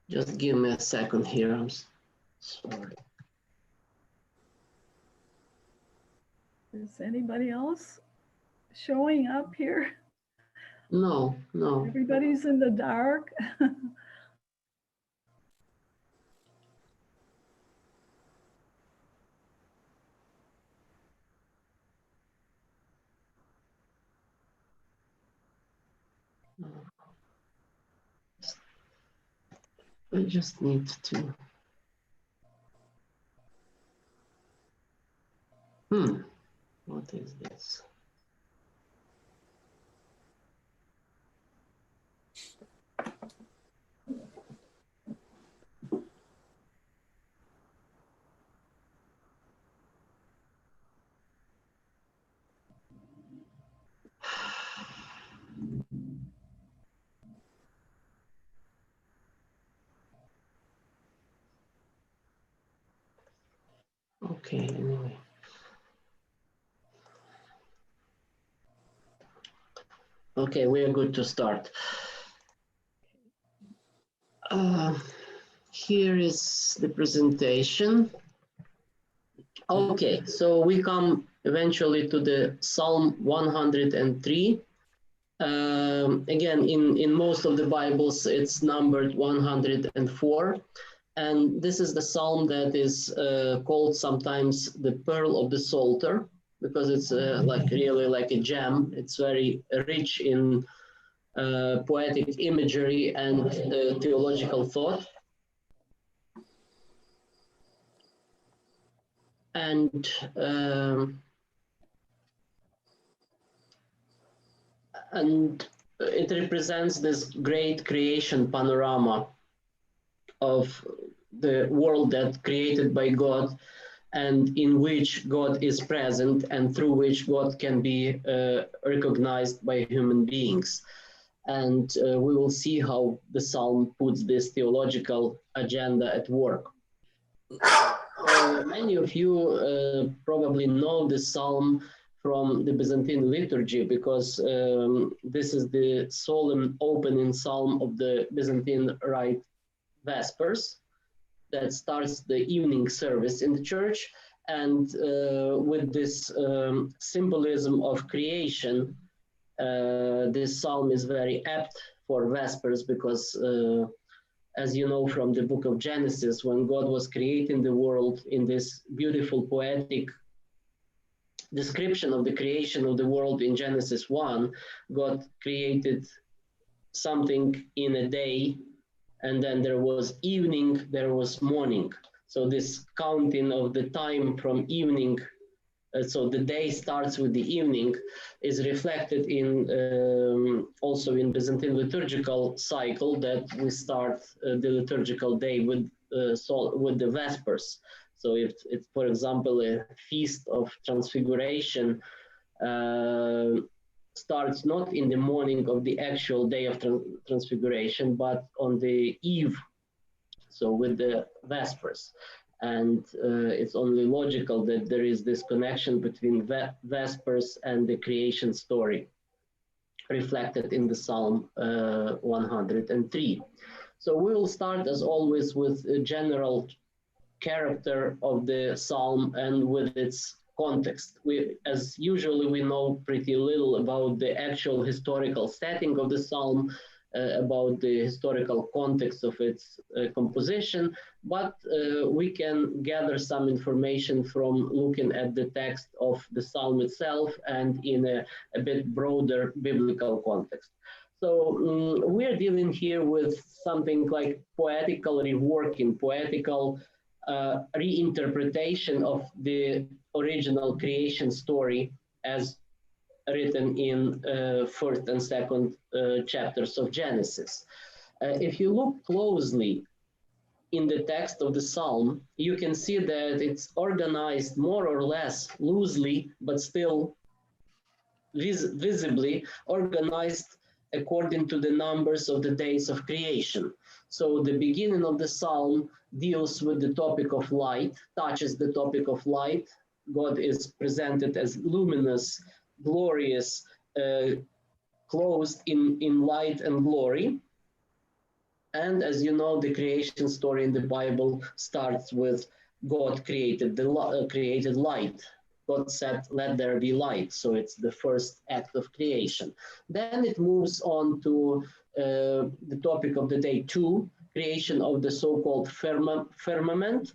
Just give me a second here. I'm sorry. Is anybody else showing up here? No, no. Everybody's in the dark. I just need to. What is this? Okay, anyway. Okay, we are good to start. Here is the presentation. Okay, so we come eventually to the Psalm 103. Again, in most of the Bibles, it's numbered 104. And this is the psalm that is called sometimes the Pearl of the Psalter, because it's like really like a gem. It's very rich in poetic imagery and theological thought. And it represents this great creation panorama of the world that created by God, and in which God is present and through which God can be recognized by human beings. And we will see how the psalm puts this theological agenda at work. Many of you probably know the psalm from the Byzantine liturgy, because this is the solemn opening psalm of the Byzantine Rite Vespers that starts the evening service in the church. And with this symbolism of creation, this psalm is very apt for Vespers, because as you know from the book of Genesis, when God was creating the world in this beautiful poetic description of the creation of the world in Genesis 1, God created something in a day, and then there was evening, there was morning. So this counting of the time from evening, so the day starts with the evening, is reflected in also in Byzantine liturgical cycle, that we start the liturgical day with the Vespers. So if it's, for example, a feast of Transfiguration, starts not in the morning of the actual day of Transfiguration, but on the eve, so with the Vespers. And it's only logical that there is this connection between Vespers and the creation story reflected in the Psalm 103. So we will start, as always, with a general character of the psalm and with its context. As usually, we know pretty little about the actual historical setting of the psalm, about the historical context of its composition, but we can gather some information from looking at the text of the psalm itself and in a bit broader biblical context. So we're dealing here with something like poetical reworking, poetical reinterpretation of the original creation story as written in first and second chapters of Genesis. If you look closely in the text of the psalm, you can see that it's organized more or less loosely, but still visibly organized according to the numbers of the days of creation. So the beginning of the psalm deals with the topic of light, touches the topic of light. God is presented as luminous, glorious, clothed in light and glory. And as you know, the creation story in the Bible starts with God created light. God said, "Let there be light." So it's the first act of creation. Then it moves on to the topic of the day two, creation of the so-called firmament,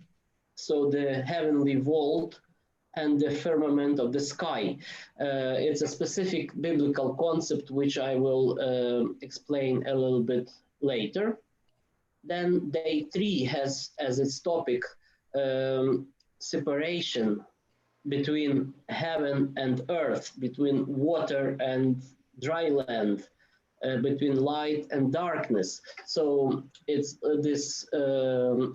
so the heavenly vault and the firmament of the sky. It's a specific biblical concept which I will explain a little bit later. Then day three has as its topic separation between heaven and earth, between water and dry land, between light and darkness. So it's this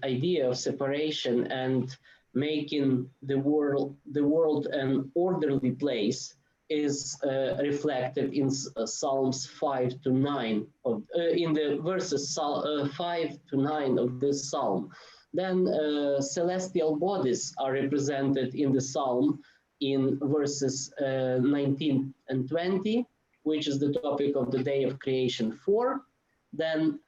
idea of separation and making the world an orderly place is reflected in Psalms 5 to 9 of in the verses 5 to 9 of this psalm. Then celestial bodies are represented in the psalm in verses 19 and 20, which is the topic of the day of creation 4. Then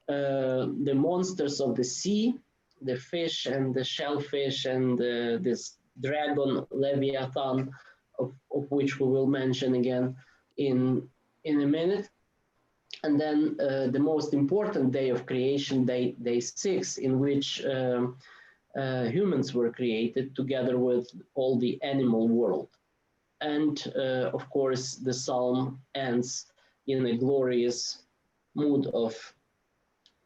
the monsters of the sea, the fish and the shellfish and this dragon Leviathan, of which we will mention again in a minute. And then the most important day of creation, day 6, in which humans were created together with all the animal world. And of course, the psalm ends in a glorious mood of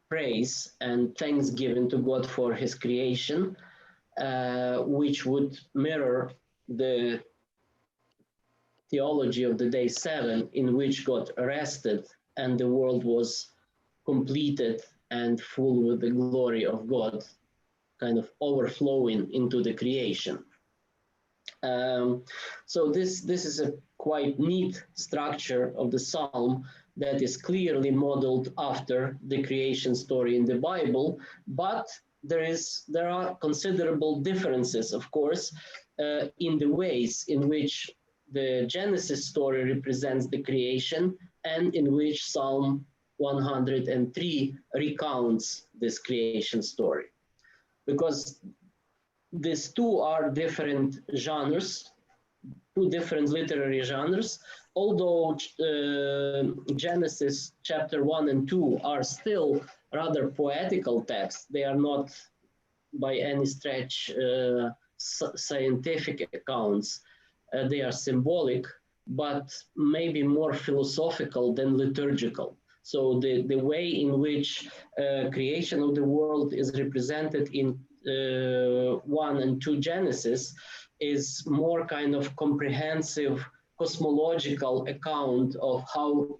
praise and thanksgiving to God for his creation, which would mirror the theology of the day 7, in which God rested and the world was completed and full with the glory of God, kind of overflowing into the creation. So this is a quite neat structure of the psalm that is clearly modeled after the creation story in the Bible, but there are considerable differences, of course, in the ways in which the Genesis story represents the creation and in which Psalm 103 recounts this creation story. Because these two are different genres, two different literary genres, although Genesis chapter 1 and 2 are still rather poetical texts. They are not by any stretch scientific accounts. They are symbolic, but maybe more philosophical than liturgical. So the way in which creation of the world is represented in 1 and 2 Genesis is more kind of comprehensive cosmological account of how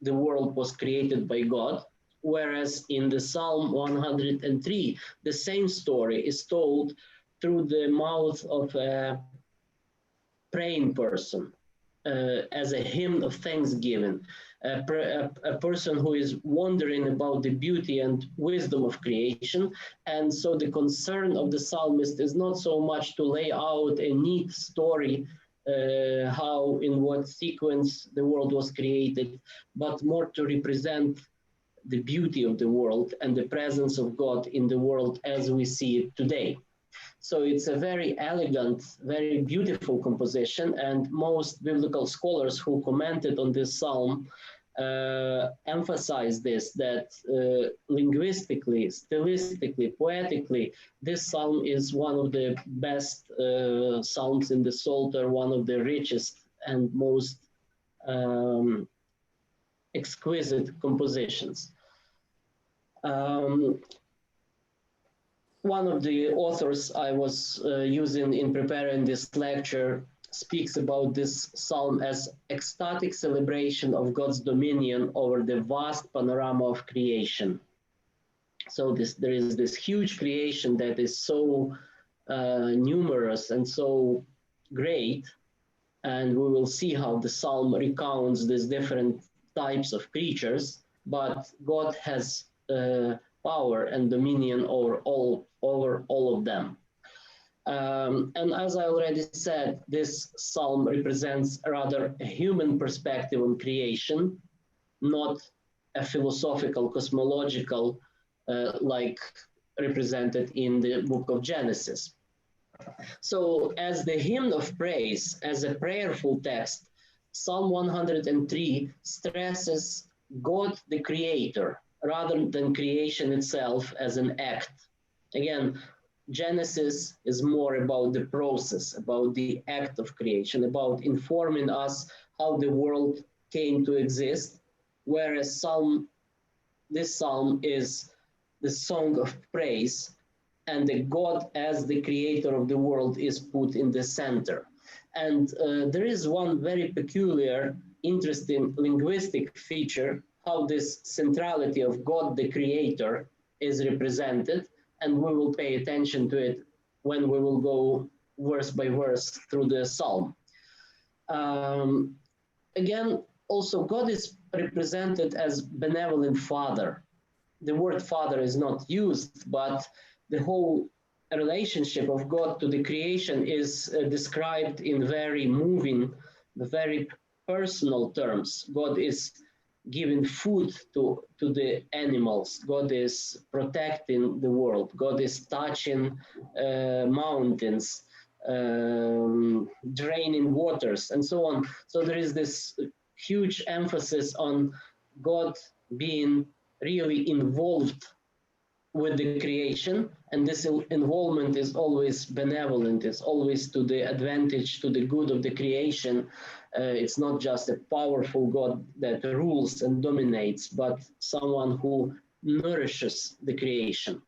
the world was created by God, whereas in the Psalm 103, the same story is told through the mouth of a praying person, as a hymn of thanksgiving, a person who is wondering about the beauty and wisdom of creation. And so the concern of the psalmist is not so much to lay out a neat story, how, in what sequence the world was created, but more to represent the beauty of the world and the presence of God in the world as we see it today. So it's a very elegant, very beautiful composition, and most biblical scholars who commented on this psalm emphasize this, that linguistically, stylistically, poetically, this psalm is one of the best psalms in the Psalter, one of the richest and most exquisite compositions. One of the authors I was using in preparing this lecture speaks about this psalm as ecstatic celebration of God's dominion over the vast panorama of creation. So there is this huge creation that is so numerous and so great, and we will see how the psalm recounts these different types of creatures, but God has power and dominion over all of them. And as I already said, this psalm represents rather a human perspective on creation, not a philosophical, cosmological, like represented in the book of Genesis. So as the hymn of praise, as a prayerful text, Psalm 103 stresses God the Creator rather than creation itself as an act. Again, Genesis is more about the process, about the act of creation, about informing us how the world came to exist, whereas this psalm is the song of praise, and the God as the creator of the world is put in the center. And there is one very peculiar, interesting linguistic feature, how this centrality of God the creator is represented, and we will pay attention to it when we will go verse by verse through the psalm. Um, Again, also God is represented as benevolent father. The word father is not used, but the whole relationship of God to the creation is described in very moving, very personal terms. God is giving food to the animals. God is protecting the world. God is touching mountains, draining waters, and so on. So there is this huge emphasis on God being really involved with the creation, and this involvement is always benevolent. It's always to the advantage, to the good of the creation. It's not just a powerful God that rules and dominates, but someone who nourishes the creation.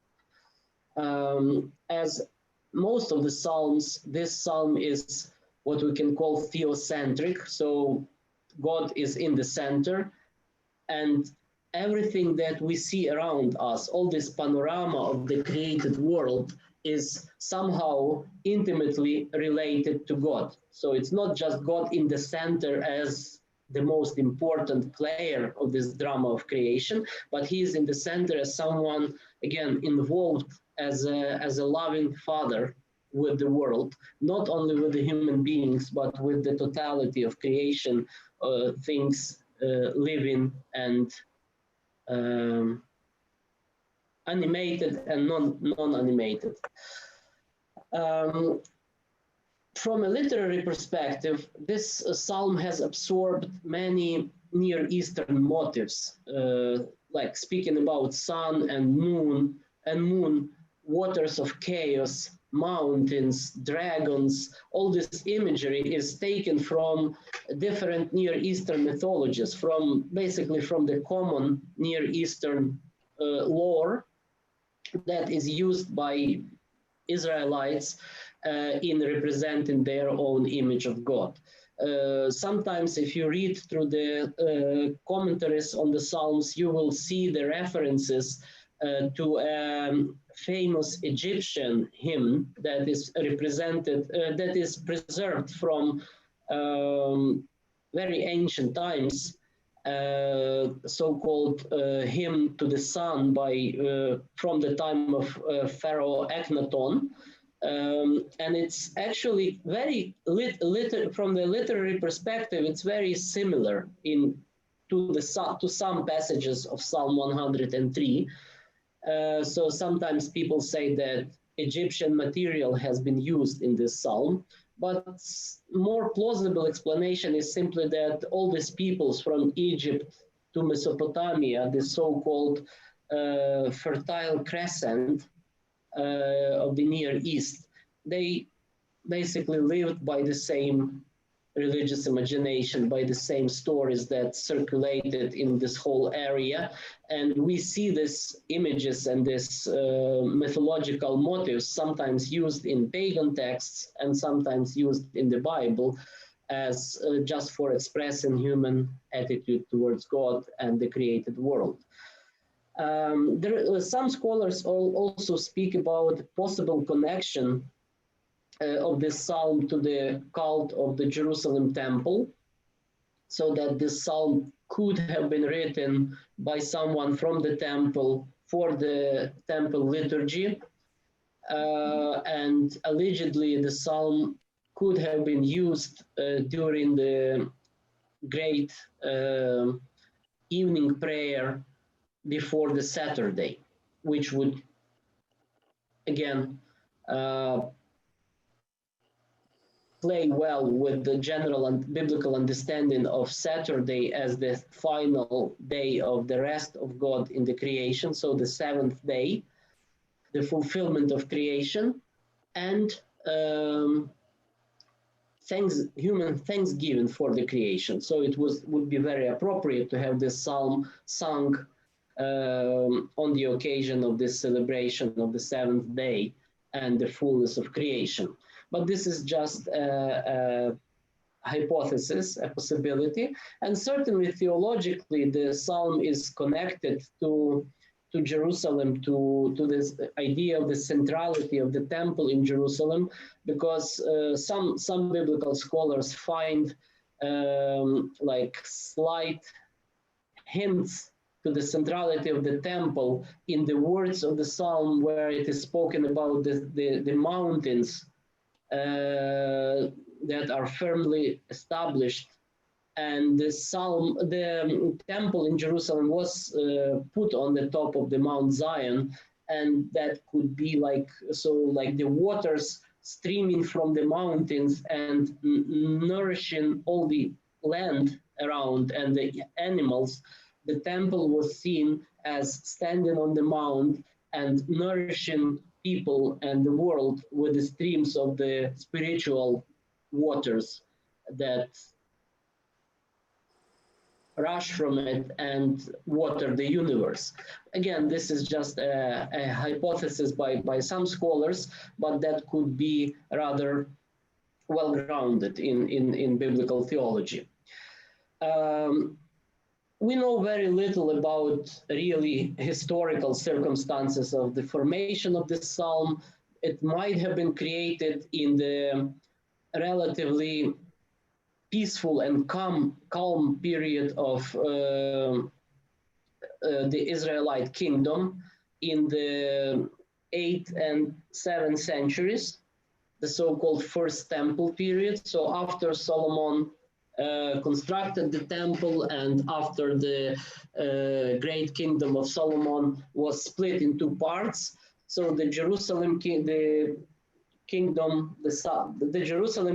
As most of the psalms, this psalm is what we can call theocentric. So God is in the center, and everything that we see around us, all this panorama of the created world, is somehow intimately related to God. So it's not just God in the center as the most important player of this drama of creation, but he is in the center as someone, again, involved as a loving father with the world, not only with the human beings, but with the totality of creation, things living and animated and non-animated. From a literary perspective, this psalm has absorbed many Near Eastern motifs, like speaking about sun and moon, waters of chaos, mountains, dragons. All this imagery is taken from different Near Eastern mythologies, basically from the common Near Eastern lore that is used by Israelites in representing their own image of God. Sometimes if you read through the commentaries on the Psalms, you will see the references to a famous Egyptian hymn that is represented, that is preserved from very ancient times, so-called hymn to the sun from the time of Pharaoh Akhenaton. And it's actually very, from the literary perspective, it's very similar to some passages of Psalm 103. So sometimes people say that Egyptian material has been used in this psalm, but more plausible explanation is simply that all these peoples from Egypt to Mesopotamia, the so-called Fertile Crescent of the Near East, they basically lived by the same religious imagination, by the same stories that circulated in this whole area. And we see these images and these mythological motifs sometimes used in pagan texts and sometimes used in the Bible as just for expressing human attitude towards God and the created world. Some scholars also speak about possible connection of this psalm to the cult of the Jerusalem temple, so that this psalm could have been written by someone from the temple for the temple liturgy, and allegedly the psalm could have been used during the great evening prayer before the Saturday, which would again play well with the general and biblical understanding of Saturday as the final day of the rest of God in the creation, so the seventh day, the fulfillment of creation, and human thanksgiving for the creation. So it would be very appropriate to have this psalm sung on the occasion of this celebration of the seventh day and the fullness of creation. But this is just a hypothesis, a possibility, and certainly theologically, the psalm is connected to Jerusalem, to this idea of the centrality of the temple in Jerusalem, because some biblical scholars find like slight hints to the centrality of the temple in the words of the psalm, where it is spoken about the mountains that are firmly established. And the temple in Jerusalem was put on the top of the Mount Zion, and that could be like the waters streaming from the mountains and nourishing all the land around and the animals. The temple was seen as standing on the mount and nourishing people and the world with the streams of the spiritual waters that rush from it and water the universe. Again, this is just a hypothesis by some scholars, but that could be rather well grounded in biblical theology. We know very little about really historical circumstances of the formation of this psalm. It might have been created in the relatively peaceful and calm period of the Israelite kingdom in the 8th and 7th centuries, the so-called First Temple period. So after Solomon constructed the temple, and after the great kingdom of Solomon was split in two parts, so the Jerusalem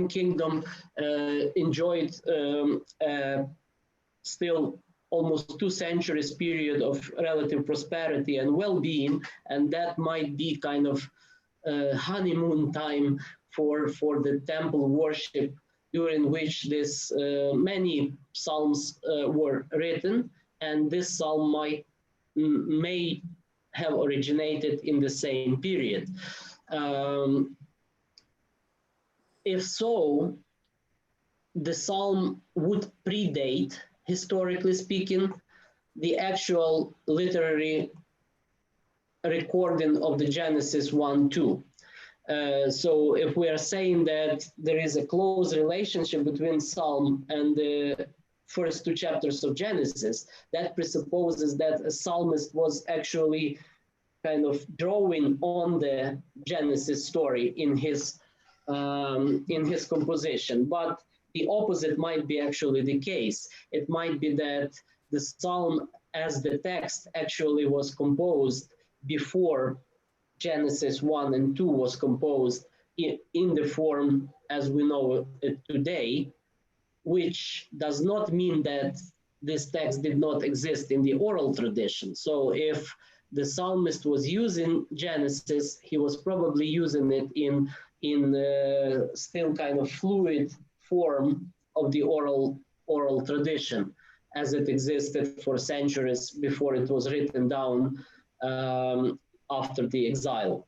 kingdom enjoyed still almost 2 centuries period of relative prosperity and well-being, and that might be kind of honeymoon time for the temple worship, during which this many psalms were written, and this psalm may have originated in the same period. If so, the psalm would predate, historically speaking, the actual literary recording of the Genesis 1-2. So if we are saying that there is a close relationship between Psalm and the first 2 chapters of Genesis, that presupposes that a psalmist was actually kind of drawing on the Genesis story in his composition. But the opposite might be actually the case. It might be that the psalm as the text actually was composed before Genesis 1 and 2 was composed in the form as we know it today, which does not mean that this text did not exist in the oral tradition. So if the psalmist was using Genesis, he was probably using it in still kind of fluid form of the oral tradition as it existed for centuries before it was written down after the exile.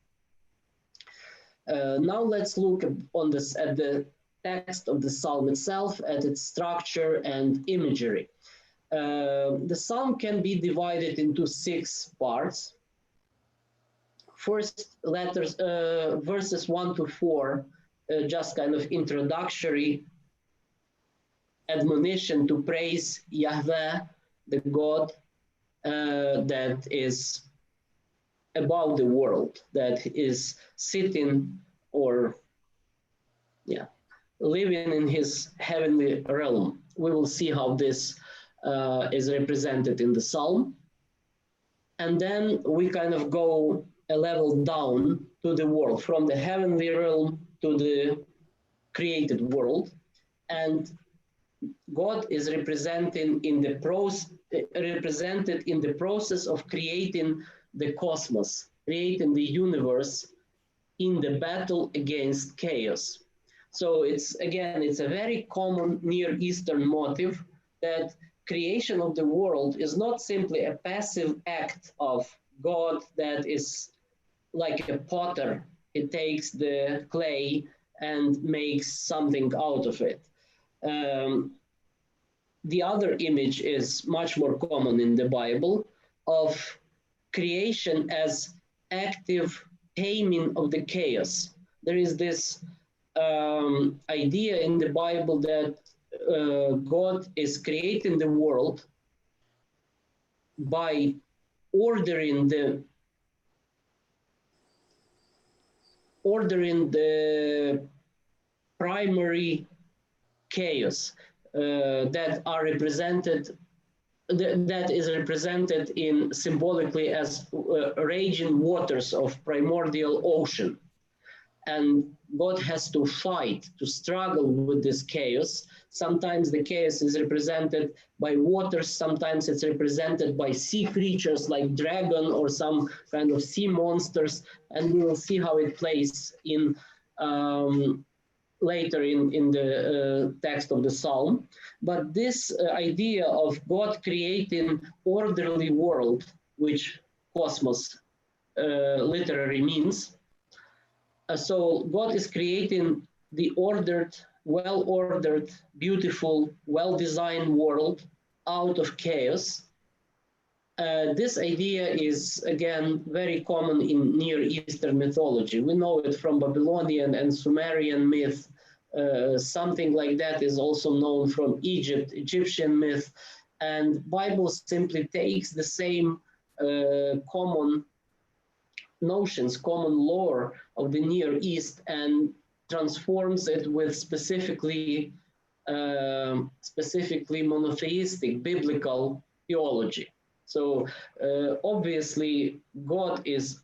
Now let's look at the text of the psalm itself, at its structure and imagery. The psalm can be divided into 6 parts. First, verses 1-4, just kind of introductory admonition to praise Yahweh, the God that is above the world, that is sitting or living in his heavenly realm. We will see how this is represented in the psalm. And then we kind of go a level down to the world, from the heavenly realm to the created world. And God is represented in the process of creating the cosmos, creating the universe in the battle against chaos. So it's a very common Near Eastern motive that creation of the world is not simply a passive act of God that is like a potter. He takes the clay and makes something out of it. Um, the other image is much more common in the Bible of creation as active taming of the chaos. There is this idea in the Bible that God is creating the world by ordering the primary chaos that are represented that is represented in symbolically as raging waters of primordial ocean. And God has to fight, to struggle with this chaos. Sometimes the chaos is represented by waters, sometimes it's represented by sea creatures like dragon or some kind of sea monsters, and we will see how it plays in later in the text of the psalm. But this idea of God creating orderly world, which cosmos literally means, so God is creating the ordered, well-ordered, beautiful, well-designed world out of chaos. This idea is, again, very common in Near Eastern mythology. We know it from Babylonian and Sumerian myth. Something like that is also known from Egyptian myth. And Bible simply takes the same common notions, common lore of the Near East and transforms it with specifically monotheistic biblical theology. So obviously God is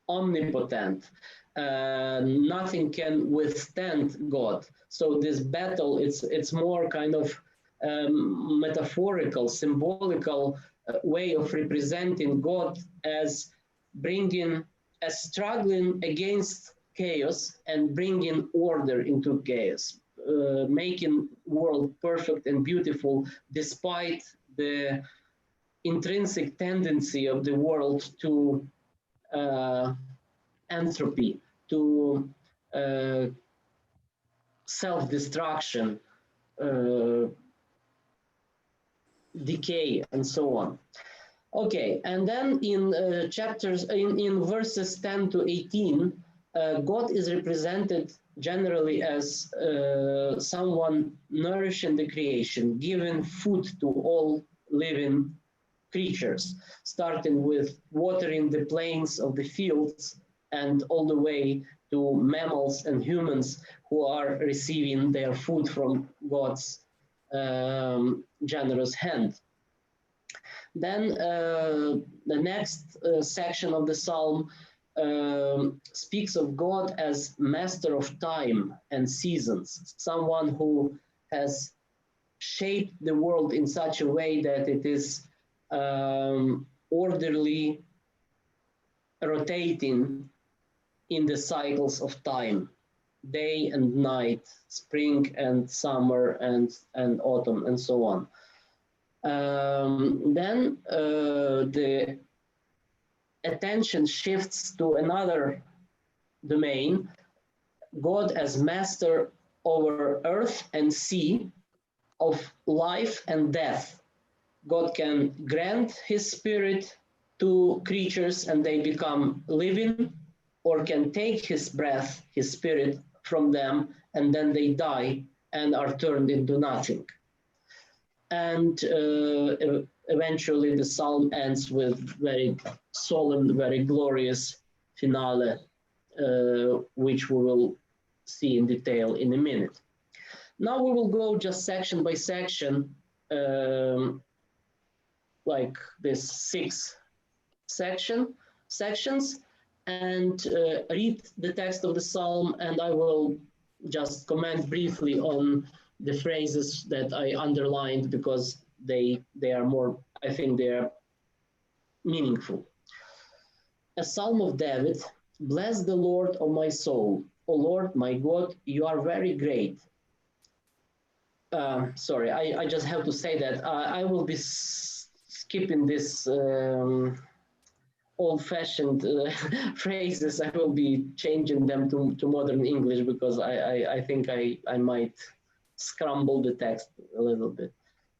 omnipotent. Nothing can withstand God. So this battle, it's more kind of metaphorical, symbolical way of representing God as struggling against chaos and bringing order into chaos, making world perfect and beautiful despite the intrinsic tendency of the world to entropy, to self-destruction, decay, and so on. Okay, and then in in verses 10 to 18, God is represented generally as someone nourishing the creation, giving food to all living creatures, starting with watering the plains of the fields and all the way to mammals and humans who are receiving their food from God's generous hand. Then the next section of the psalm speaks of God as master of time and seasons, someone who has shaped the world in such a way that it is orderly, rotating in the cycles of time, day and night, spring and summer and autumn, and so on. Then the attention shifts to another domain, God as master over earth and sea, of life and death. God can grant his spirit to creatures and they become living, or can take his breath, his spirit from them, and then they die and are turned into nothing. And eventually the psalm ends with very solemn, very glorious finale, which we will see in detail in a minute. Now we will go just section by section like this sections, and read the text of the psalm, and I will just comment briefly on the phrases that I underlined because they are more, I think they are meaningful. A psalm of David. Bless the Lord, O my soul. O Lord, my God, you are very great. Sorry, I just have to say that I will be skipping this old-fashioned phrases. I will be changing them to modern English because I think I might scramble the text a little bit.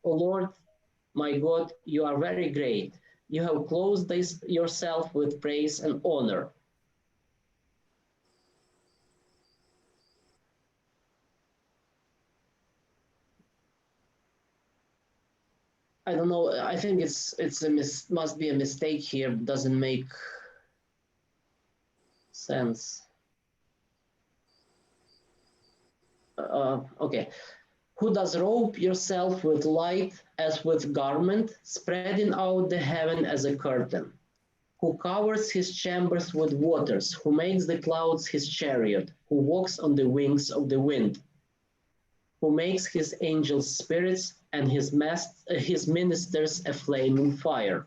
O Lord, my God, you are very great. You have clothed yourself with praise and honor. I don't know. I think must be a mistake here. Doesn't make sense. Okay. Who does robe yourself with light as with garment, spreading out the heaven as a curtain? Who covers his chambers with waters, who makes the clouds his chariot, who walks on the wings of the wind, who makes his angels spirits and his ministers a flaming fire.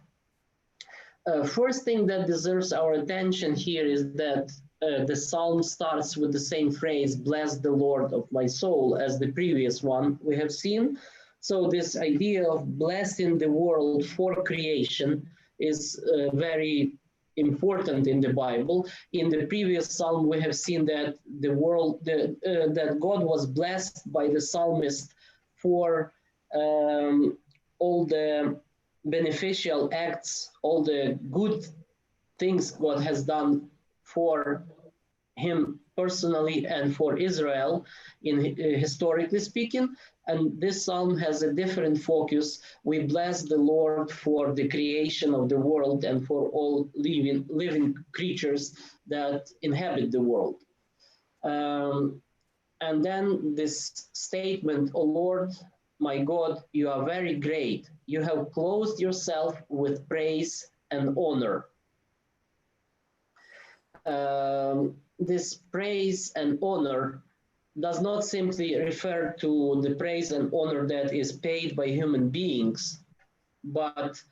First thing that deserves our attention here is that the psalm starts with the same phrase, bless the Lord of my soul, as the previous one we have seen. So this idea of blessing the world for creation is very important in the Bible. In the previous psalm, we have seen that that God was blessed by the psalmist for all the beneficial acts, all the good things God has done for him personally and for Israel, historically speaking. And this psalm has a different focus. We bless the Lord for the creation of the world and for all living creatures that inhabit the world. And then this statement, O Lord, my God, you are very great. You have clothed yourself with praise and honor. This praise and honor does not simply refer to the praise and honor that is paid by human beings, but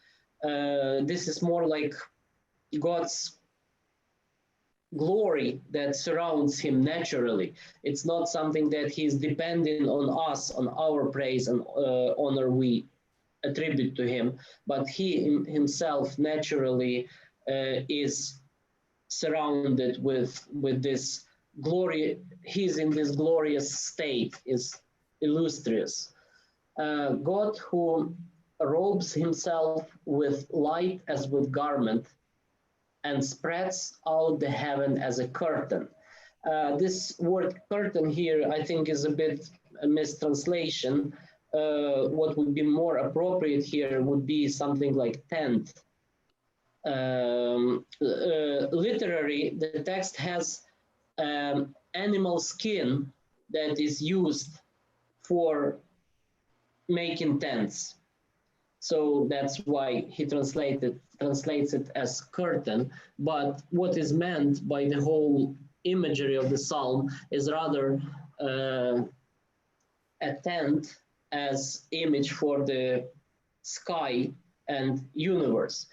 this is more like God's glory that surrounds him naturally. It's not something that he's depending on us, on our praise and honor we attribute to him, but he himself naturally is surrounded with this glory. He's in this glorious state, is illustrious. God who robes himself with light as with garment and spreads out the heaven as a curtain. This word curtain here, I think, is a bit a mistranslation. What would be more appropriate here would be something like tent. Literally, the text has animal skin that is used for making tents. So that's why he translates it as curtain. But what is meant by the whole imagery of the psalm is rather a tent as image for the sky and universe.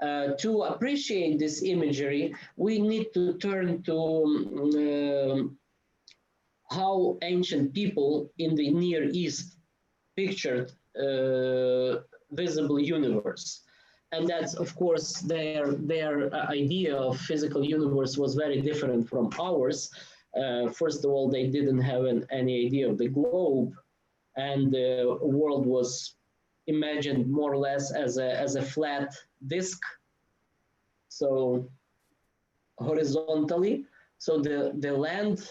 To appreciate this imagery, we need to turn to how ancient people in the Near East pictured visible universe. And that's, of course, their idea of physical universe was very different from ours. First of all, they didn't have any idea of the globe, and the world was imagined more or less as a flat disk, so horizontally. So the land,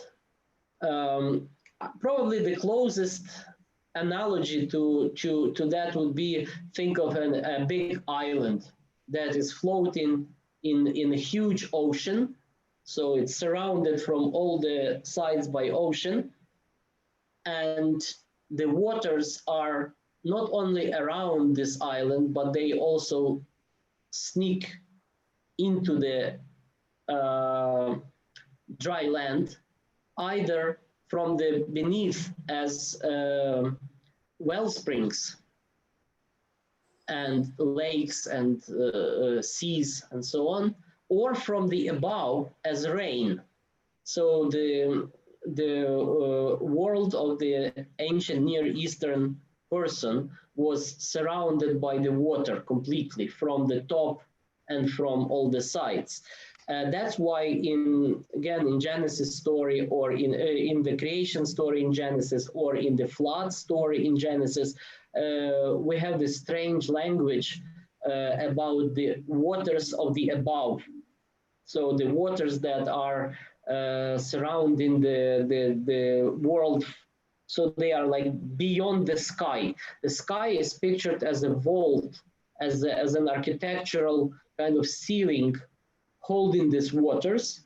probably the closest analogy to that would be, think of a big island that is floating in a huge ocean. So it's surrounded from all the sides by ocean, and the waters are not only around this island, but they also sneak into the uh, dry land, either from the beneath as well springs and lakes and seas and so on, or from the above as rain. So the world of the ancient Near Eastern person was surrounded by the water completely from the top and from all the sides. That's why in Genesis story, or in the creation story in Genesis, or in the flood story in Genesis, we have this strange language about the waters of the above. So the waters that are surrounding the world, so they are like beyond the sky. The sky is pictured as a vault, as an architectural kind of ceiling holding these waters.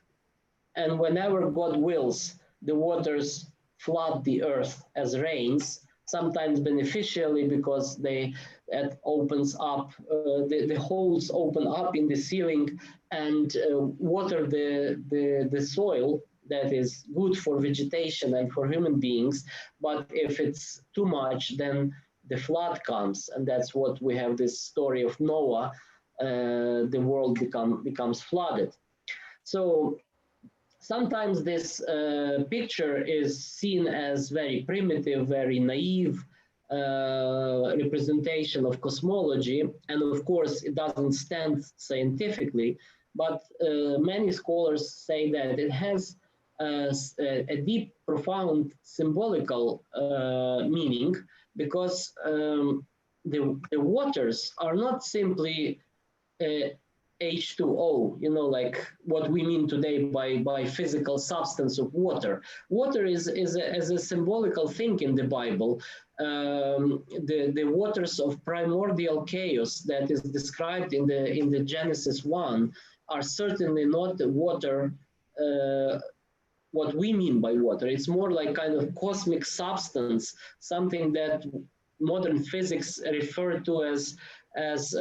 And whenever God wills, the waters flood the earth as rains, sometimes beneficially because it opens up, the holes open up in the ceiling and water the soil that is good for vegetation and for human beings. But if it's too much, then the flood comes. And that's what we have this story of Noah. The world becomes flooded. So sometimes this picture is seen as very primitive, very naive representation of cosmology. And of course, it doesn't stand scientifically, but many scholars say that it has a deep, profound symbolical meaning, because the waters are not simply H2O, like what we mean today by physical substance of water. Water is a symbolical thing in the Bible. The waters of primordial chaos that is described in the Genesis 1 are certainly not the water, what we mean by water. It's more like kind of cosmic substance, something that modern physics refer to as